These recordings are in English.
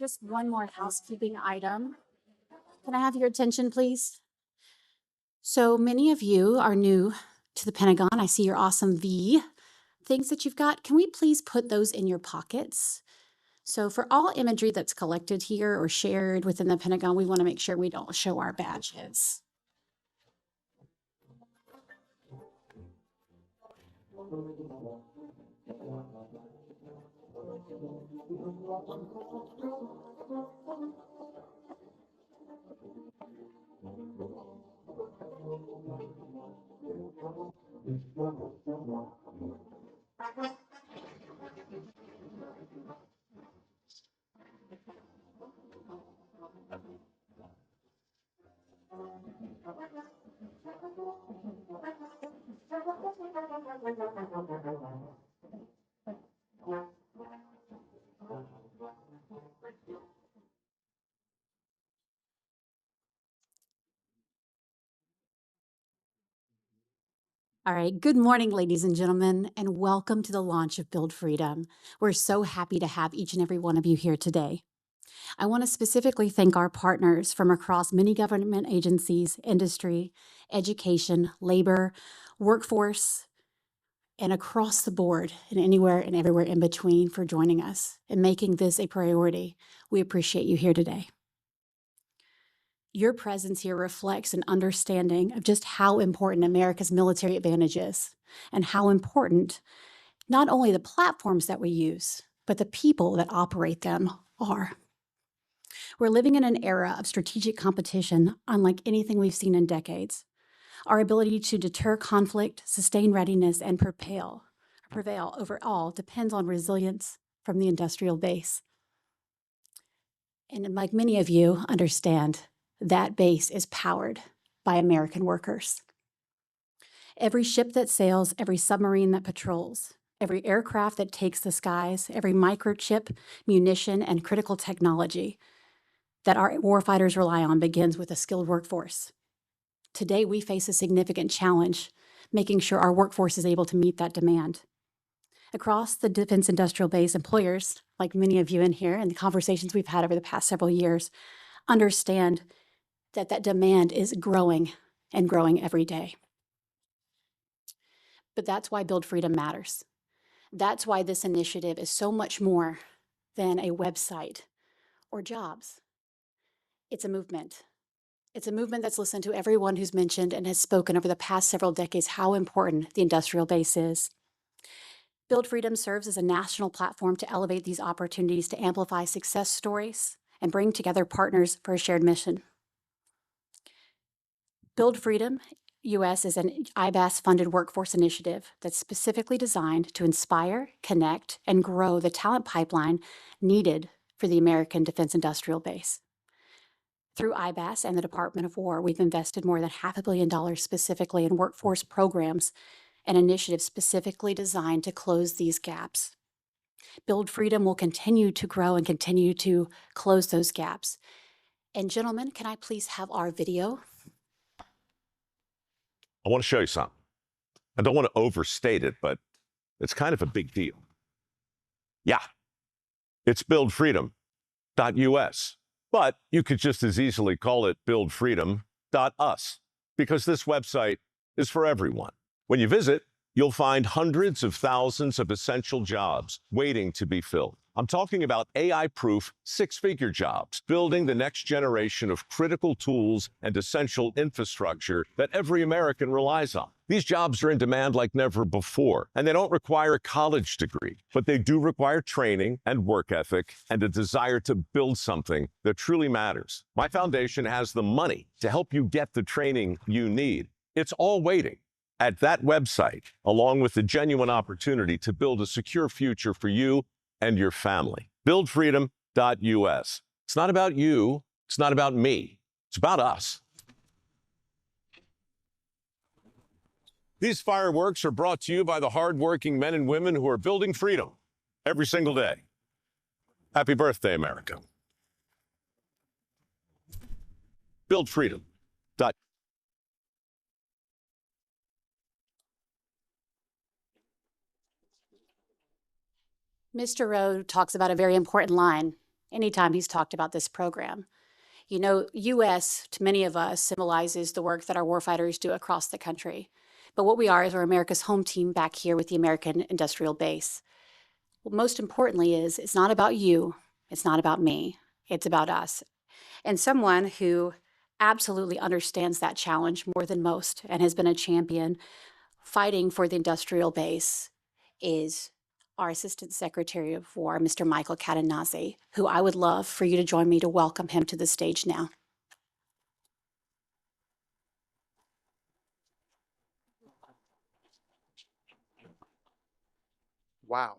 Just one more housekeeping item. Can I have your attention, please? So many of you are new to the Pentagon. I see your awesome V things that you've got. Can we please put those in your pockets? So for all imagery that's collected here or shared within the Pentagon, we want to make sure we don't show our badges. All right, good morning, ladies and gentlemen, and welcome to the launch of Build Freedom. We're so happy to have each and every one of you here today. I want to specifically thank our partners from across many government agencies, industry, education, labor, workforce, and across the board and anywhere and everywhere in between for joining us and making this a priority. We appreciate you here today. Your presence here reflects an understanding of just how important America's military advantage is and how important not only the platforms that we use, but the people that operate them are. We're living in an era of strategic competition unlike anything we've seen in decades. Our ability to deter conflict, sustain readiness, and prevail overall depends on resilience from the industrial base. And like many of you understand, that base is powered by American workers. Every ship that sails, every submarine that patrols, every aircraft that takes the skies, every microchip, munition, and critical technology that our warfighters rely on begins with a skilled workforce. Today, we face a significant challenge, making sure our workforce is able to meet that demand. Across the defense industrial base, employers, like many of you in here and the conversations we've had over the past several years, understand that demand is growing and growing every day. But that's why Build Freedom matters. That's why this initiative is so much more than a website or jobs. It's a movement. It's a movement that's listened to everyone who's mentioned and has spoken over the past several decades how important the industrial base is. Build Freedom serves as a national platform to elevate these opportunities to amplify success stories and bring together partners for a shared mission. Build Freedom US is an IBAS-funded workforce initiative that's specifically designed to inspire, connect, and grow the talent pipeline needed for the American defense industrial base. Through IBAS and the Department of War, we've invested more than $500 million specifically in workforce programs and initiatives specifically designed to close these gaps. Build Freedom will continue to grow and continue to close those gaps. And gentlemen, can I please have our video? I want to show you something. I don't want to overstate it, but it's kind of a big deal. Yeah, it's buildfreedom.us, but you could just as easily call it buildfreedom.us because this website is for everyone. When you visit, you'll find hundreds of thousands of essential jobs waiting to be filled. I'm talking about AI-proof six-figure jobs, building the next generation of critical tools and essential infrastructure that every American relies on. These jobs are in demand like never before, and they don't require a college degree, but they do require training and work ethic and a desire to build something that truly matters. My foundation has the money to help you get the training you need. It's all waiting at that website, along with the genuine opportunity to build a secure future for you and your family. Buildfreedom.us. It's not about you. It's not about me. It's about us. These fireworks are brought to you by the hardworking men and women who are building freedom every single day. Happy birthday, America. Build freedom. Mr. Rowe talks about a very important line. anytime he's talked about this program. You know, U.S., to many of us, symbolizes the work that our warfighters do across the country. But what we are is we're America's home team back here with the American industrial base. What most importantly is it's not about you, it's not about me, it's about us. And someone who absolutely understands that challenge more than most and has been a champion fighting for the industrial base is our Assistant Secretary of War, Mr. Michael Catanazzi, who I would love for you to join me to welcome him to the stage now. Wow,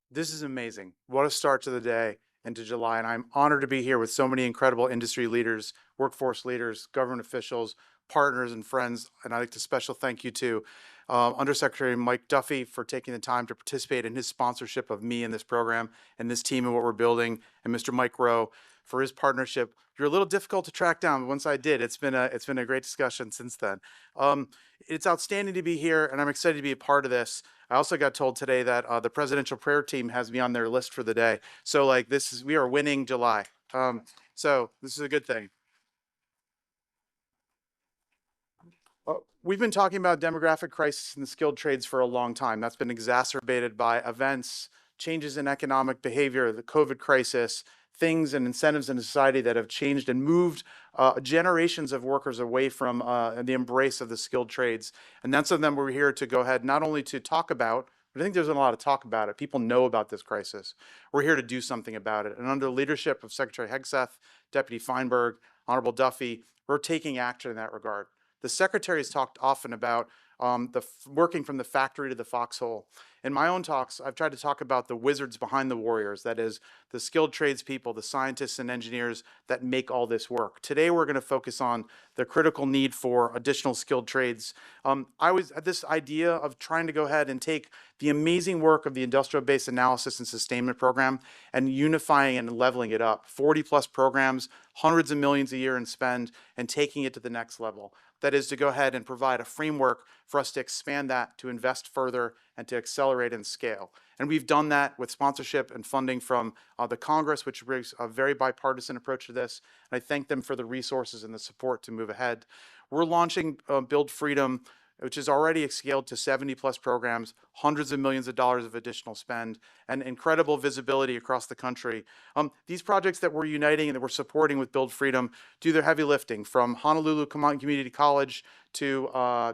this is amazing. What a start to the day and to July. And I'm honored to be here with so many incredible industry leaders, workforce leaders, government officials, partners, and friends. And I'd like to special thank you to Undersecretary Mike Duffey for taking the time to participate in his sponsorship of me in this program and this team and what we're building, and Mr. Mike Rowe for his partnership. You're a little difficult to track down, but once I did, it's been a great discussion since then. It's outstanding to be here, and I'm excited to be a part of this. I also got told today that the presidential prayer team has me on their list for the day. So like we are winning July. So this is a good thing. We've been talking about demographic crisis in the skilled trades for a long time. That's been exacerbated by events, changes in economic behavior, the COVID crisis, things and incentives in society that have changed and moved generations of workers away from the embrace of the skilled trades. And that's something we're here to go ahead, not only to talk about, but I think there's a lot of talk about it. People know about this crisis. We're here to do something about it. And under the leadership of Secretary Hegseth, Deputy Feinberg, Honorable Duffey, we're taking action in that regard. The Secretary has talked often about working from the factory to the foxhole. In my own talks, I've tried to talk about the wizards behind the warriors, that is, the skilled tradespeople, the scientists and engineers that make all this work. Today, we're going to focus on the critical need for additional skilled trades. I was at this idea of trying to go ahead and take the amazing work of the Industrial Base Analysis and Sustainment Program and unifying and leveling it up. 40+ programs, hundreds of millions a year in spend, and taking it to the next level. That is to go ahead and provide a framework for us to expand that, to invest further, and to accelerate and scale. And we've done that with sponsorship and funding from the Congress, which brings a very bipartisan approach to this. And I thank them for the resources and the support to move ahead. We're launching Build Freedom, which is already scaled to 70+ programs, hundreds of millions of dollars of additional spend, and incredible visibility across the country. These projects that we're uniting and that we're supporting with Build Freedom do their heavy lifting, from Honolulu Community College to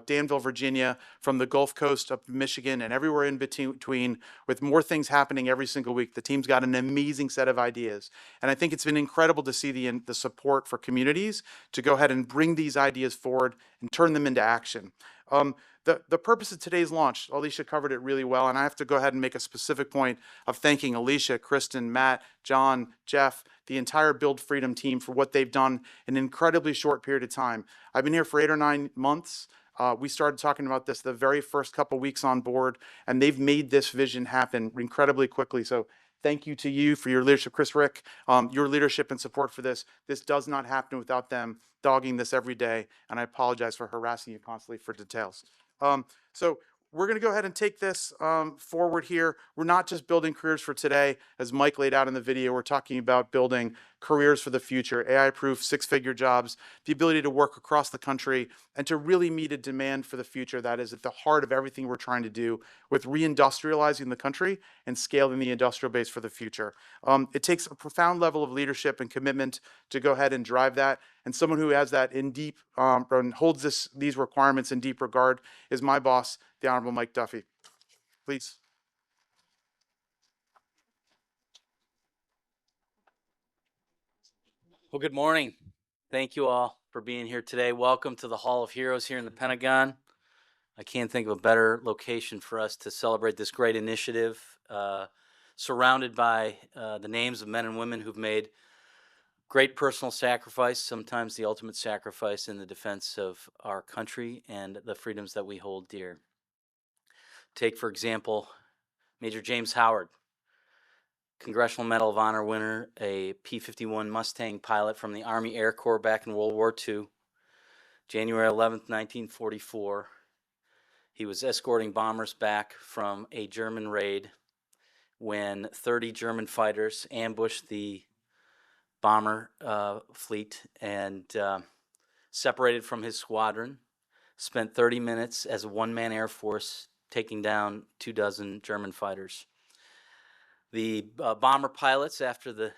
Danville, Virginia, from the Gulf Coast up to Michigan, and everywhere in between, with more things happening every single week. The team's got an amazing set of ideas. And I think it's been incredible to see the support for communities to go ahead and bring these ideas forward and turn them into action. The purpose of today's launch, Alicia covered it really well, and I have to go ahead and make a specific point of thanking Alicia, Kristen, Matt, John, Jeff, the entire Build Freedom team for what they've done in an incredibly short period of time. I've been here for 8 or 9 months. We started talking about this the very first couple weeks on board, and they've made this vision happen incredibly quickly. So thank you to you for your leadership, Chris Rick, your leadership and support for this. This does not happen without them dogging this every day, and I apologize for harassing you constantly for details. So we're going to go ahead and take this forward here. We're not just building careers for today. As Mike laid out in the video, we're talking about building careers for the future, AI-proof 6-figure jobs, the ability to work across the country, and to really meet a demand for the future that is at the heart of everything we're trying to do with reindustrializing the country and scaling the industrial base for the future. It takes a profound level of leadership and commitment to go ahead and drive that. And someone who has that in deep and holds these requirements in deep regard is my boss, the Honorable Mike Duffey. Please. Well, good morning. Thank you all for being here today. Welcome to the Hall of Heroes here in the Pentagon. I can't think of a better location for us to celebrate this great initiative, surrounded by the names of men and women who've made great personal sacrifice, sometimes the ultimate sacrifice in the defense of our country and the freedoms that we hold dear. Take, for example, Major James Howard, Congressional Medal of Honor winner, a P-51 Mustang pilot from the Army Air Corps back in World War II. January 11th, 1944, he was escorting bombers back from a German raid when 30 German fighters ambushed the bomber fleet and separated from his squadron, spent 30 minutes as a one-man air force taking down 24 German fighters. The bomber pilots, after they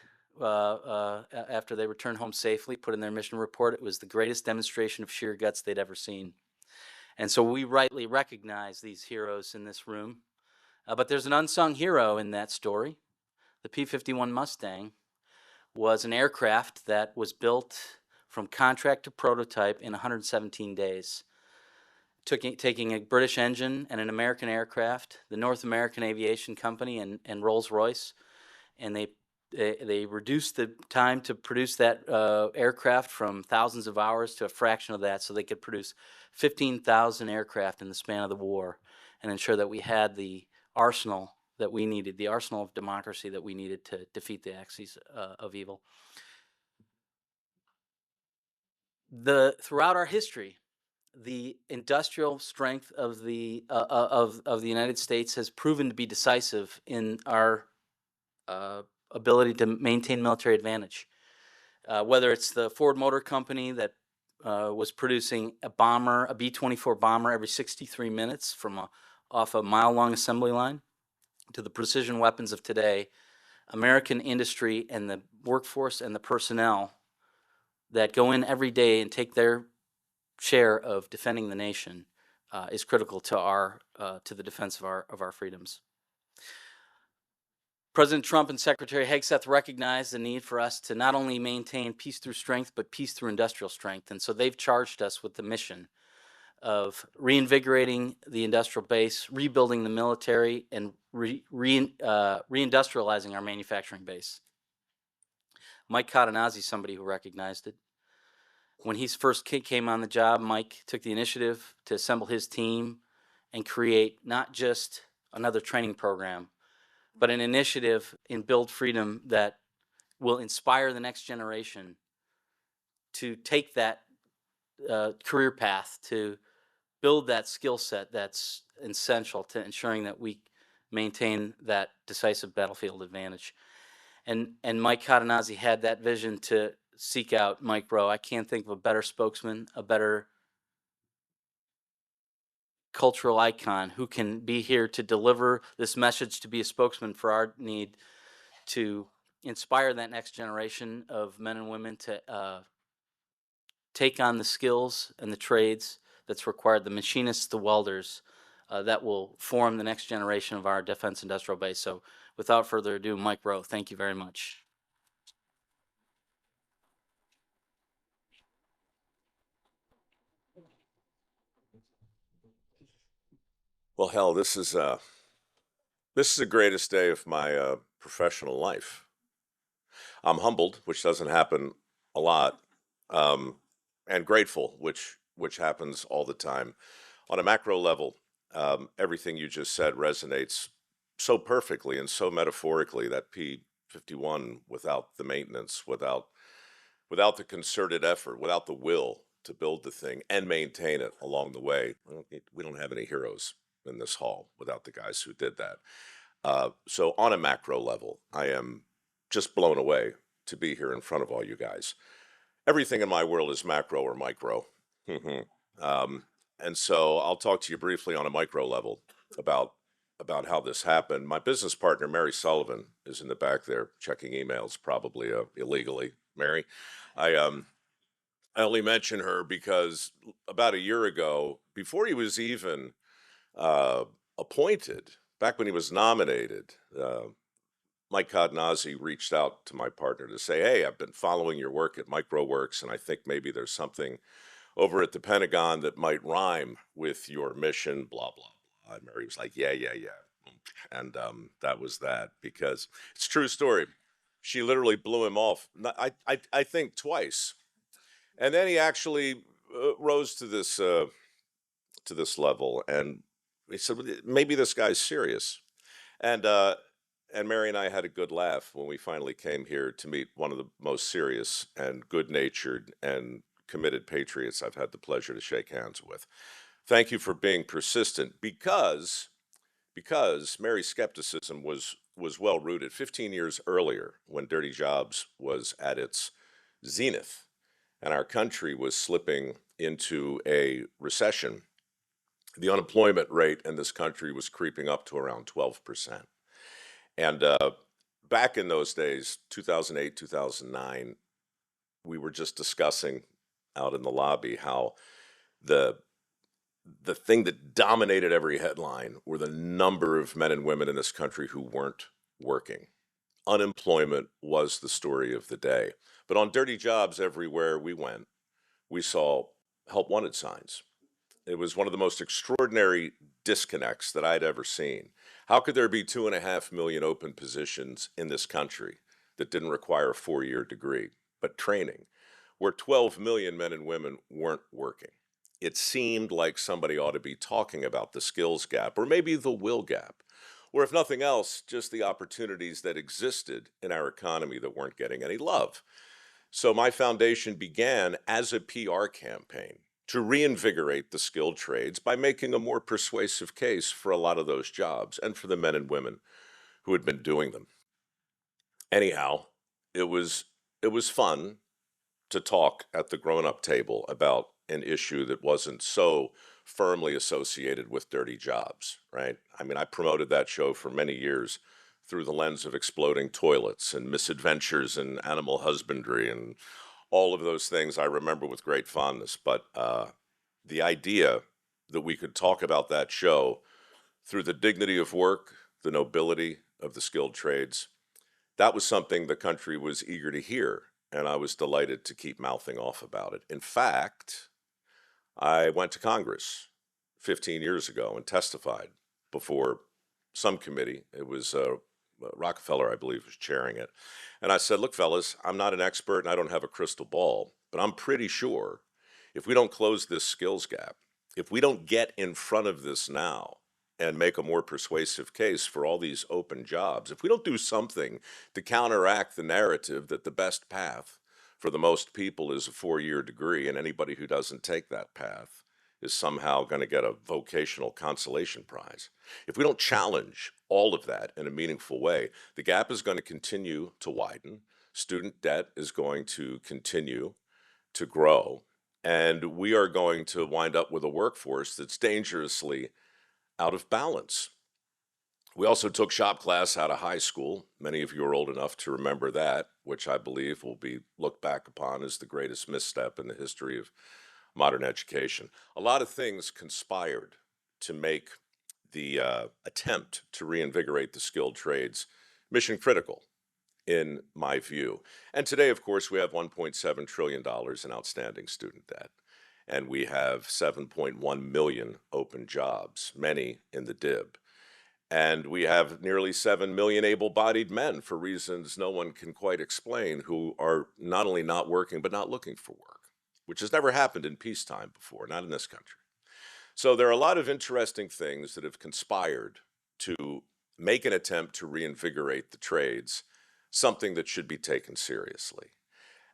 returned home safely, put in their mission report, it was the greatest demonstration of sheer guts they'd ever seen. And so we rightly recognize these heroes in this room. But there's an unsung hero in that story. The P-51 Mustang was an aircraft that was built from contract to prototype in 117 days. Taking a British engine and an American aircraft, the North American Aviation Company and Rolls-Royce, and they reduced the time to produce that aircraft from thousands of hours to a fraction of that, so they could produce 15,000 aircraft in the span of the war and ensure that we had the arsenal that we needed, the arsenal of democracy that we needed to defeat the axis of evil. Throughout our history, the industrial strength of the United States has proven to be decisive in our ability to maintain military advantage. Whether it's the Ford Motor Company that was producing a bomber, a B-24 bomber every 63 minutes off a mile-long assembly line, to the precision weapons of today, American industry and the workforce and the personnel that go in every day and take their share of defending the nation is critical to the defense of our freedoms. President Trump and Secretary Hegseth recognized the need for us to not only maintain peace through strength, but peace through industrial strength. And so they've charged us with the mission of reinvigorating the industrial base, rebuilding the military, and reindustrializing our manufacturing base. Mike Rowe, somebody who recognized it. When he first came on the job, Mike took the initiative to assemble his team and create not just another training program, but an initiative in Build Freedom that will inspire the next generation to take that career path, to build that skill set that's essential to ensuring that we maintain that decisive battlefield advantage. And Mike Rowe had that vision to seek out Mike Rowe. I can't think of a better spokesman, a better cultural icon who can be here to deliver this message, to be a spokesman for our need to inspire that next generation of men and women to take on the skills and the trades that's required, the machinists, the welders, that will form the next generation of our defense industrial base. So without further ado, Mike Rowe, thank you very much. Well, hell, this is the greatest day of my professional life. I'm humbled, which doesn't happen a lot, and grateful, which happens all the time. On a macro level, everything you just said resonates so perfectly and so metaphorically. That P-51, without the maintenance, without the concerted effort, without the will to build the thing and maintain it along the way, we don't have any heroes in this hall without the guys who did that. So on a macro level, I am just blown away to be here in front of all you guys. Everything in my world is macro or micro. And so I'll talk to you briefly on a micro level about how this happened. My business partner, Mary Sullivan, is in the back there checking emails, probably illegally. Mary, I only mention her because about a year ago, before he was even appointed, back when he was nominated, Mike Rowe reached out to my partner to say, hey, I've been following your work at mikeroweWORKS, and I think maybe there's something over at the Pentagon that might rhyme with your mission, blah, blah, blah. And Mary was like, yeah. And that was that, because it's a true story. She literally blew him off, I think twice. And then he actually rose to this level, and he said, maybe this guy's serious. And Mary and I had a good laugh when we finally came here to meet one of the most serious and good-natured and committed patriots I've had the pleasure to shake hands with. Thank you for being persistent, because Mary's skepticism was was well rooted. 15 years earlier, when Dirty Jobs was at its zenith and our country was slipping into a recession, the unemployment rate in this country was creeping up to around 12%. And back in those days, 2008, 2009, we were just discussing out in the lobby how the thing that dominated every headline were the number of men and women in this country who weren't working. Unemployment was the story of the day. But on Dirty Jobs, everywhere we went, we saw help wanted signs. It was one of the most extraordinary disconnects that I'd ever seen. How could there be 2.5 million open positions in this country that didn't require a 4-year degree, but training, where 12 million men and women weren't working? It seemed like somebody ought to be talking about the skills gap, or maybe the will gap, or if nothing else, just the opportunities that existed in our economy that weren't getting any love. So my foundation began as a PR campaign to reinvigorate the skilled trades by making a more persuasive case for a lot of those jobs and for the men and women who had been doing them. Anyhow, it was fun to talk at the grown-up table about an issue that wasn't so firmly associated with Dirty Jobs, right? I mean, I promoted that show for many years through the lens of exploding toilets and misadventures in animal husbandry and all of those things I remember with great fondness. But the idea that we could talk about that show through the dignity of work, the nobility of the skilled trades, that was something the country was eager to hear, and I was delighted to keep mouthing off about it. In fact, I went to Congress 15 years ago and testified before some committee. It was Rockefeller, I believe, was chairing it. And I said, look, fellas, I'm not an expert and I don't have a crystal ball, but I'm pretty sure if we don't close this skills gap, if we don't get in front of this now and make a more persuasive case for all these open jobs, if we don't do something to counteract the narrative that the best path for the most people is a 4-year degree, and anybody who doesn't take that path is somehow going to get a vocational consolation prize. If we don't challenge all of that in a meaningful way, the gap is going to continue to widen. Student debt is going to continue to grow, and we are going to wind up with a workforce that's dangerously out of balance. We also took shop class out of high school. Many of you are old enough to remember that, which I believe will be looked back upon as the greatest misstep in the history of modern education. A lot of things conspired to make the attempt to reinvigorate the skilled trades mission critical, in my view. And today, of course, we have $1.7 trillion in outstanding student debt. And we have 7.1 million open jobs, many in the DIB. And we have nearly 7 million able-bodied men, for reasons no one can quite explain, who are not only not working, but not looking for work, which has never happened in peacetime before, not in this country. So there are a lot of interesting things that have conspired to make an attempt to reinvigorate the trades, something that should be taken seriously.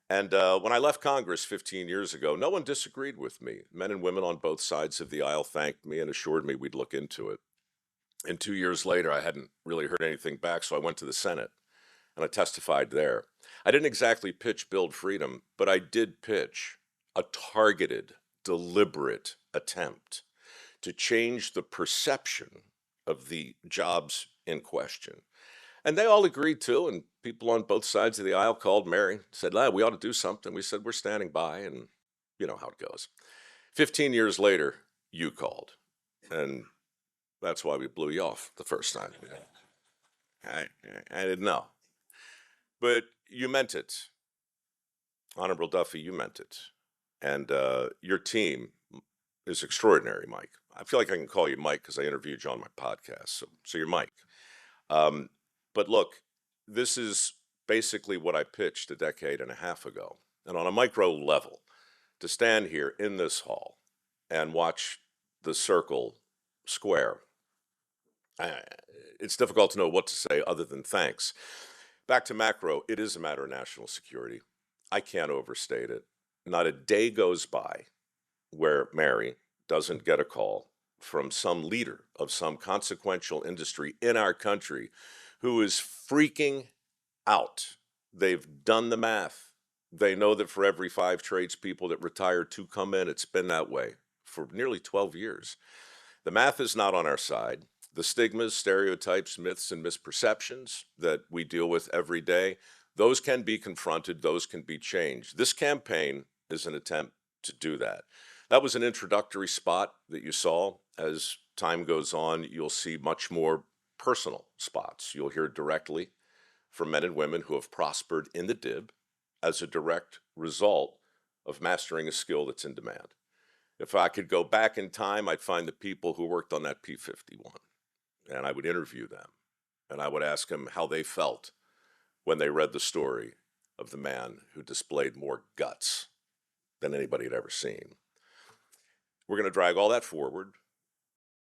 And when I left Congress 15 years ago, no one disagreed with me. Men and women on both sides of the aisle thanked me and assured me we'd look into it. And 2 years later, I hadn't really heard anything back, so I went to the Senate and I testified there. I didn't exactly pitch Build Freedom, but I did pitch a targeted, deliberate attempt to change the perception of the jobs in question. And they all agreed to, and people on both sides of the aisle called Mary, said, we ought to do something. We said, we're standing by, and you know how it goes. 15 years later, you called, and that's why we blew you off the first time. I didn't know. But you meant it. Honorable Duffey, you meant it. And your team is extraordinary, Mike. I feel like I can call you Mike because I interviewed you on my podcast. So you're Mike. But look, this is basically what I pitched a decade and a half ago. And on a micro level, to stand here in this hall and watch the circle square, it's difficult to know what to say other than thanks. Back to macro, it is a matter of national security. I can't overstate it. Not a day goes by where Mary doesn't get a call from some leader of some consequential industry in our country who is freaking out. They've done the math. They know that for every 5 tradespeople that retire, 2 come in. It's been that way for nearly 12 years. The math is not on our side. The stigmas, stereotypes, myths, and misperceptions that we deal with every day, those can be confronted, those can be changed. This campaign is an attempt to do that. That was an introductory spot that you saw. As time goes on, you'll see much more personal spots. You'll hear directly from men and women who have prospered in the DIB as a direct result of mastering a skill that's in demand. If I could go back in time, I'd find the people who worked on that P-51, and I would interview them, and I would ask them how they felt when they read the story of the man who displayed more guts than anybody had ever seen. We're going to drag all that forward.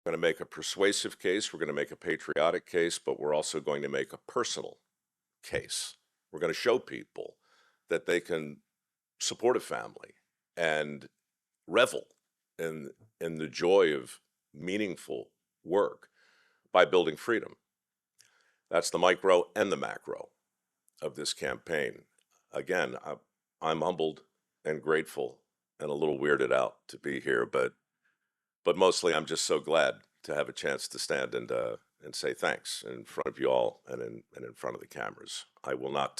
We're going to make a persuasive case. We're going to make a patriotic case, but we're also going to make a personal case. We're going to show people that they can support a family and revel in the joy of meaningful work by building freedom. That's the micro and the macro of this campaign. Again, I'm humbled and grateful and a little weirded out to be here, but mostly I'm just so glad to have a chance to stand and say thanks in front of you all and in front of the cameras. I will not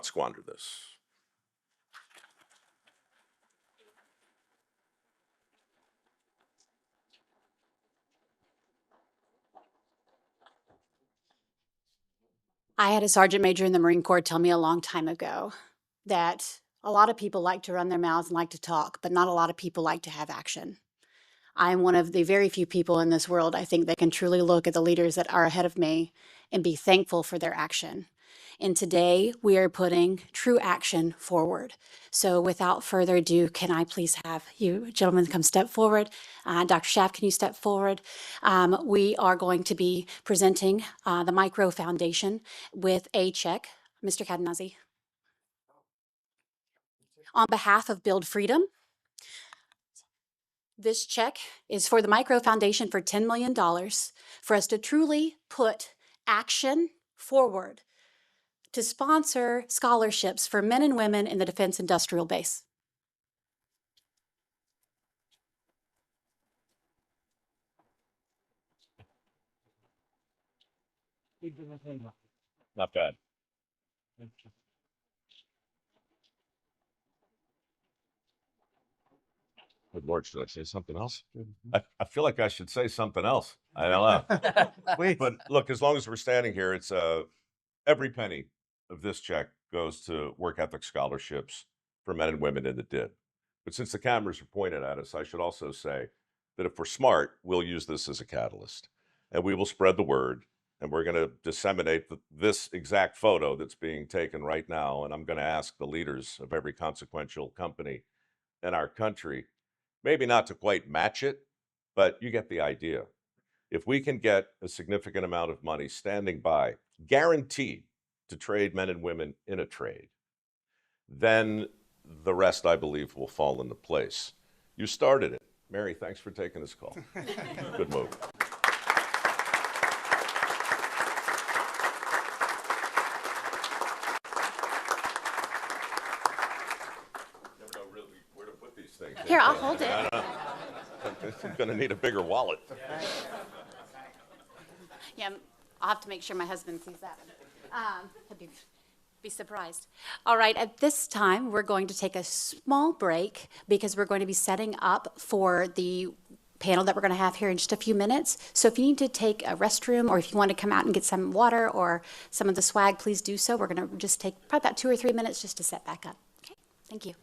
squander this. I had a sergeant major in the Marine Corps tell me a long time ago that a lot of people like to run their mouths and like to talk, but not a lot of people like to have action. I'm one of the very few people in this world, I think, that can truly look at the leaders that are ahead of me and be thankful for their action. And today we are putting true action forward. So without further ado, can I please have you gentlemen come step forward? Dr. Schaaf, can you step forward? We are going to be presenting the Mike Rowe Foundation with a check. Mr. Cadenazi. On behalf of Build Freedom, this check is for the Mike Rowe Foundation for $10 million for us to truly put action forward to sponsor scholarships for men and women in the defense industrial base. Not bad. Good Lord, should I say something else? I feel like I should say something else. I don't know. But look, as long as we're standing here, it's every penny of this check goes to work ethic scholarships for men and women in the DIB. But since the cameras are pointed at us, I should also say that if we're smart, we'll use this as a catalyst. And we will spread the word. And we're going to disseminate this exact photo that's being taken right now. And I'm going to ask the leaders of every consequential company in our country, maybe not to quite match it, but you get the idea. If we can get a significant amount of money standing by, guaranteed to trade men and women in a trade, then the rest, I believe, will fall into place. You started it. Mary, thanks for taking this call. Good move. Never know really where to put these things. Here, I'll hold it. I'm going to need a bigger wallet. Yeah, I'll have to make sure my husband sees that. He'll be surprised. All right, at this time, we're going to take a small break because we're going to be setting up for the panel that we're going to have here in just a few minutes. So if you need to take a restroom or if you want to come out and get some water or some of the swag, please do so. We're going to just take probably about 2 or 3 minutes just to set back up. Okay, thank you.